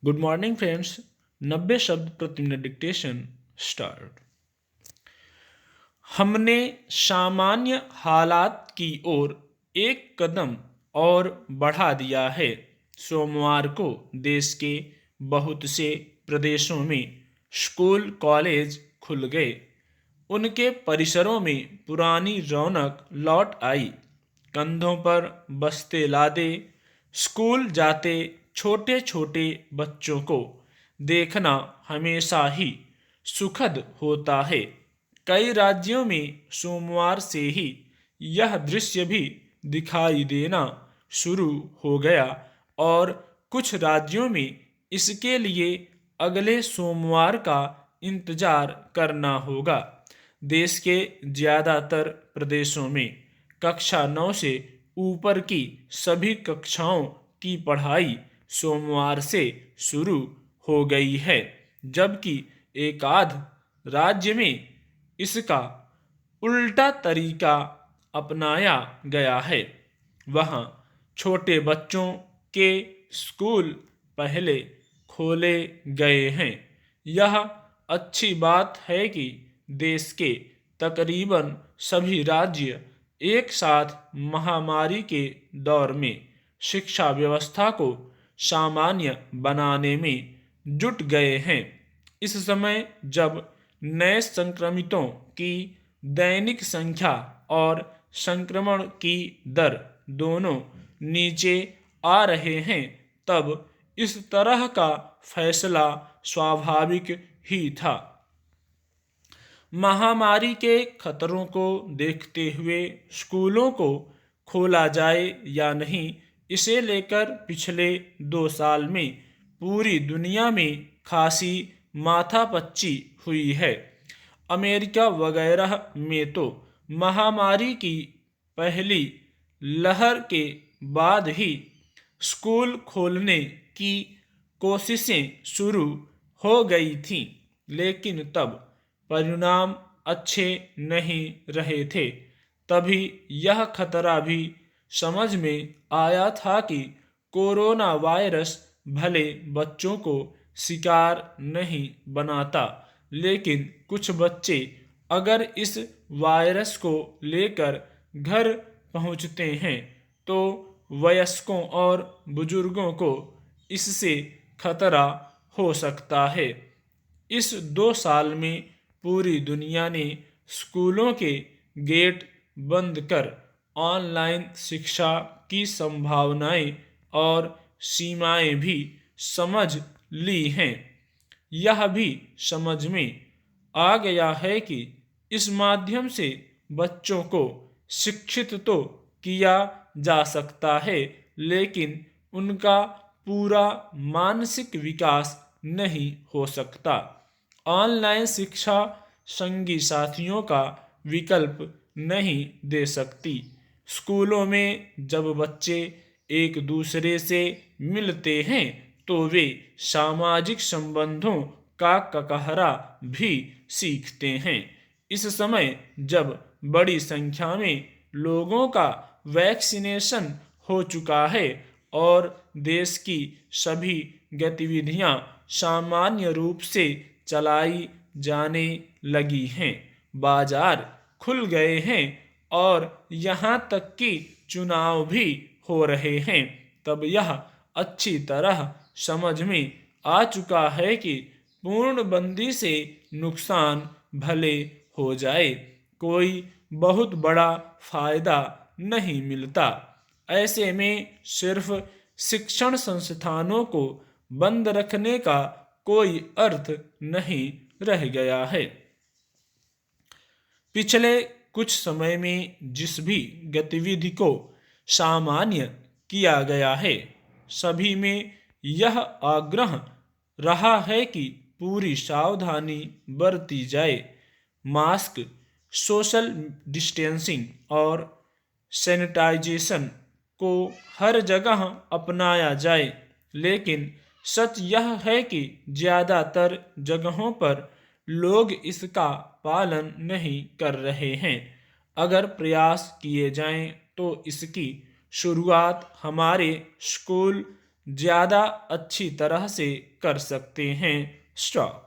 Good morning friends. 90 शब्द प्रति minute dictation start. हमने सामान्य हालात की ओर एक कदम और बढ़ा दिया है। सोमवार को देश के बहुत से प्रदेशों में स्कूल कॉलेज खुल गए। उनके परिसरों में पुरानी रौनक लौट आई। कंधों पर बस्ते लादे स्कूल जाते छोटे छोटे बच्चों को देखना हमेशा ही सुखद होता है। कई राज्यों में सोमवार से ही यह दृश्य भी दिखाई देना शुरू हो गया और कुछ राज्यों में इसके लिए अगले सोमवार का इंतजार करना होगा। देश के ज़्यादातर प्रदेशों में कक्षा 9 से ऊपर की सभी कक्षाओं की पढ़ाई सोमवार से शुरू हो गई है, जबकि एक आध राज्य में इसका उल्टा तरीका अपनाया गया है। वहाँ छोटे बच्चों के स्कूल पहले खोले गए हैं। यह अच्छी बात है कि देश के तकरीबन सभी राज्य एक साथ महामारी के दौर में शिक्षा व्यवस्था को सामान्य बनाने में जुट गए हैं। इस समय जब नए संक्रमितों की दैनिक संख्या और संक्रमण की दर दोनों नीचे आ रहे हैं, तब इस तरह का फैसला स्वाभाविक ही था। महामारी के खतरों को देखते हुए स्कूलों को खोला जाए या नहीं, इसे लेकर पिछले 2 साल में पूरी दुनिया में खासी माथापच्ची हुई है। अमेरिका वगैरह में तो महामारी की पहली लहर के बाद ही स्कूल खोलने की कोशिशें शुरू हो गई थीं, लेकिन तब परिणाम अच्छे नहीं रहे थे। तभी यह खतरा भी समझ में आया था कि कोरोना वायरस भले बच्चों को शिकार नहीं बनाता, लेकिन कुछ बच्चे अगर इस वायरस को लेकर घर पहुंचते हैं तो वयस्कों और बुजुर्गों को इससे खतरा हो सकता है। इस 2 साल में पूरी दुनिया ने स्कूलों के गेट बंद कर ऑनलाइन शिक्षा की संभावनाएं और सीमाएं भी समझ ली हैं। यह भी समझ में आ गया है कि इस माध्यम से बच्चों को शिक्षित तो किया जा सकता है, लेकिन उनका पूरा मानसिक विकास नहीं हो सकता। ऑनलाइन शिक्षा संगी साथियों का विकल्प नहीं दे सकती। स्कूलों में जब बच्चे एक दूसरे से मिलते हैं तो वे सामाजिक संबंधों का ककहरा भी सीखते हैं। इस समय जब बड़ी संख्या में लोगों का वैक्सीनेशन हो चुका है और देश की सभी गतिविधियां सामान्य रूप से चलाई जाने लगी हैं, बाजार खुल गए हैं और यहाँ तक कि चुनाव भी हो रहे हैं, तब यह अच्छी तरह समझ में आ चुका है कि पूर्णबंदी से नुकसान भले हो जाए, कोई बहुत बड़ा फायदा नहीं मिलता। ऐसे में सिर्फ शिक्षण संस्थानों को बंद रखने का कोई अर्थ नहीं रह गया है। पिछले कुछ समय में जिस भी गतिविधि को सामान्य किया गया है, सभी में यह आग्रह रहा है कि पूरी सावधानी बरती जाए। मास्क, सोशल डिस्टेंसिंग और सैनिटाइजेशन को हर जगह अपनाया जाए, लेकिन सच यह है कि ज़्यादातर जगहों पर लोग इसका पालन नहीं कर रहे हैं। अगर प्रयास किए जाएं तो इसकी शुरुआत हमारे स्कूल ज़्यादा अच्छी तरह से कर सकते हैं। स्टॉप।